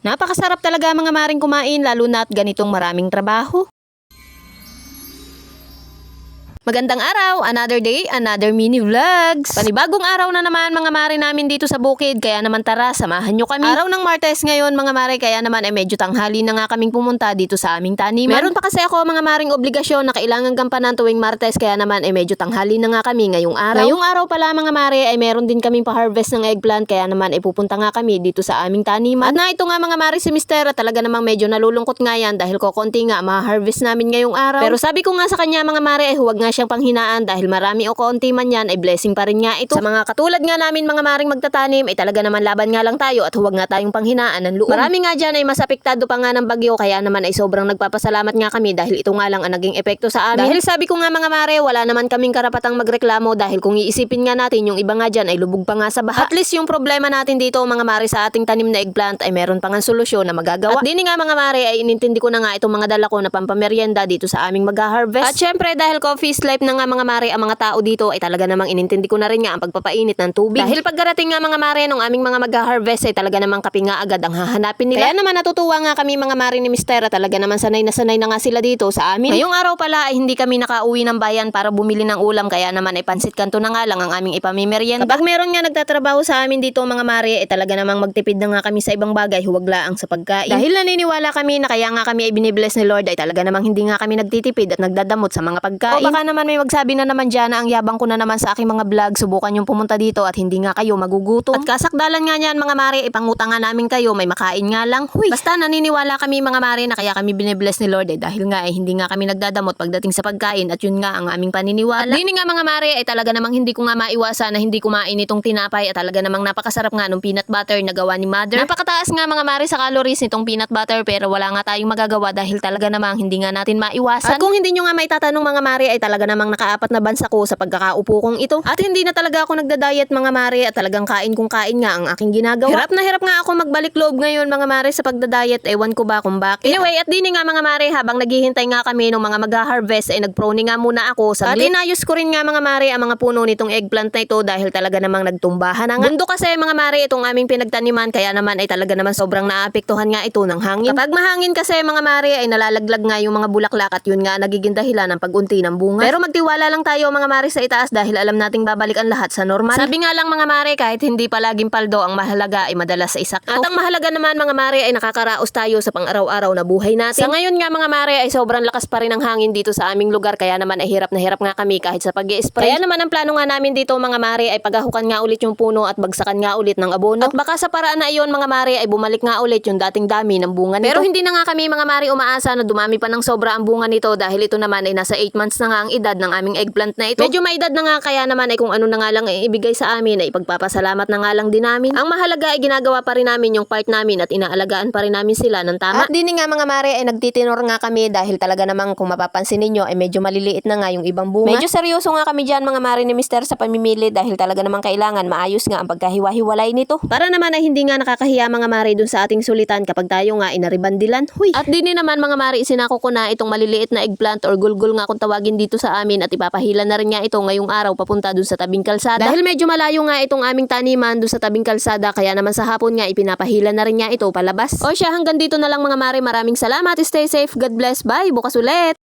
Napakasarap talaga mga maring kumain lalo na at ganitong maraming trabaho. Magandang araw, another day, another mini vlogs. Panibagong araw na naman mga mare namin dito sa bukid, kaya naman tara, samahan nyo kami. Araw ng Martes ngayon mga mare, kaya naman ay medyo tanghali na nga kaming pumunta dito sa aming taniman. Meron pa kasi ako mga maring obligasyon na kailangan gampanan tuwing Martes, kaya naman ay medyo tanghali na nga kami ngayong araw. Ngayong araw pala mga mare ay meron din kaming pa-harvest ng eggplant, kaya naman ay pupunta nga kami dito sa aming taniman. At na ito nga mga mare si Mister, talaga namang medyo nalulungkot nga yan dahil kokonti nga ma-harvest namin ngayong araw. Pero sabi ko nga sa kanya mga mare ay huwag nga siyang panghinaan dahil marami o kaunti man yan ay blessing pa rin nga ito. Sa mga katulad nga namin mga maring magtatanim ay talaga naman laban nga lang tayo at huwag nga tayong panghinaan ng loob. Marami nga dyan ay mas apektado pa nga ng bagyo, kaya naman ay sobrang nagpapasalamat nga kami dahil ito nga lang ang naging epekto sa amin. Dahil sabi ko nga mga mare, wala naman kaming karapatang magreklamo dahil kung iisipin nga natin yung iba nga dyan ay lubog pa nga sa baha. At least yung problema natin dito mga mare sa ating tanim na eggplant ay meron pa nga solusyon na magagawa. At dini nga mga mare ay inintindi ko na nga itong mga dala ko na pampameryenda dito sa aming mag-harvest. At syempre dahil coffee is life na nga mga mare ang mga tao dito ay talaga namang inintindi ko na rin nga ang pagpapainit ng tubig. Dahil pagkarating nga mga mare nung aming mga mag-harvest ay talaga namang kape nga agad ang hahanapin nila. Kaya naman natutuwa nga kami mga mare ni Mister, talaga naman sanay na nga sila dito sa amin. Ngayong araw pala ay hindi kami nakauwi ng bayan para bumili ng ulam, kaya naman ay pansit kanto na nga lang ang aming ipamimeryenda. Kapag meron nga nagtatrabaho sa amin dito mga mare ay talaga namang magtipid na nga kami sa ibang bagay, huwag laang sa pagkain. Dahil naniniwala kami na kaya nga kami ay binibless ni Lord ay talaga namang hindi nga kami nagtitipid at nagdadamot sa mga pagkain. O baka naman may magsabi na naman dyan na ang yabang ko na naman sa aking mga vlog, subukan yung pumunta dito at hindi nga kayo magugutom. At kasakdalan nga niyan mga mare, ipangutang nga namin kayo, may makain nga lang. Huy, basta naniniwala kami mga mare na kaya kami binibless ni Lord dahil nga ay hindi nga kami nagdadamot pagdating sa pagkain at yun nga ang aming paniniwala. At dini nga mga mare ay talaga namang hindi ko nga maiwasan na hindi kumain itong tinapay at talaga namang napakasarap nga nung peanut butter na gawa ni Mother. Napakataas nga mga mare sa calories nitong peanut butter pero wala nga tayong magagawa dahil talaga namang hindi nga natin maiwasan. At kung hindi nyo nga may tatanong mga mare ay talaga namang nakaapat na bansa ko sa pagkakaupo kong ito. At hindi na talaga ako nagda-diet mga mare at talagang kain kung kain nga ang aking ginagawa. Hirap na hirap nga ako magbalik loob ngayon mga mare sa pagda-diet, ewan ko ba kung bakit. Anyway, at dini nga mga mare habang naghihintay nga kami nung mga mag-harvest ay nagprone nga muna ako sa at inayos ko rin nga mga mare ang mga puno nitong eggplant na ito dahil talaga namang nagtumbahan na nga. Mundo kasi mga mare itong aming pinagtaniman, kaya naman ay talaga naman sobrang naapektuhan nga ito ng hangin. Kapag mahangin kasi mga mare ay nalalaglag nga yung mga bulaklak at yun nga nagiging dahilan ng pag-unti ng bunga. Pero magtiwala lang tayo mga mare sa itaas dahil alam nating babalik ang lahat sa normal. Sabi nga lang mga mare, kahit hindi palaging paldo, ang mahalaga ay madalas sa isakto. At ang mahalaga naman mga mare ay nakakaraos tayo sa pang-araw-araw na buhay natin. Sa ngayon nga mga mare ay sobrang lakas pa rin ang hangin dito sa aming lugar, kaya naman ay hirap na hirap nga kami kahit sa pag-i-spray. Kaya naman ang plano nga namin dito mga mare ay pagahukan nga ulit yung puno at bagsakan nga ulit ng abono. At baka sa paraan na iyon mga mare ay bumalik nga ulit yung dating dami ng bunga nito. Pero hindi na nga kami mga mare umaasa na dumami pa ng sobra ang bunga nito dahil ito naman ay nasa 8 months na nga ang edad ng aming eggplant na ito. Medyo may edad na nga, kaya naman ay kung ano na nga lang ay ibigay sa amin ay ipagpapasalamat na nga lang din namin. Ang mahalaga ay ginagawa pa rin namin yung part namin at inaalagaan pa rin namin sila ng tama. At dini nga mga mare ay nagtitinor nga kami dahil talaga namang kung mapapansin ninyo ay medyo maliliit na nga yung ibang bunga. Medyo seryoso nga kami dyan mga mare ni Mister sa pamimili dahil talaga namang kailangan maayos nga ang pagkahiwa-hiwalay nito. Para naman ay hindi nga nakakahiya mga mare dun sa ating sulitan kapag tayo nga inaribandilan. Huy! At dini naman mga mare isinako ko na itong maliliit na eggplant or gulgul nga kung tawagin dito sa amin at ipapahila na rin nga ito ngayong araw papunta dun sa tabing kalsada. Dahil medyo malayo nga itong aming taniman dun sa tabing kalsada, kaya naman sa hapon nga ipinapahila na rin nga ito palabas. O siya, hanggang dito na lang mga mare, maraming salamat, stay safe, God bless, bye, bukas ulit!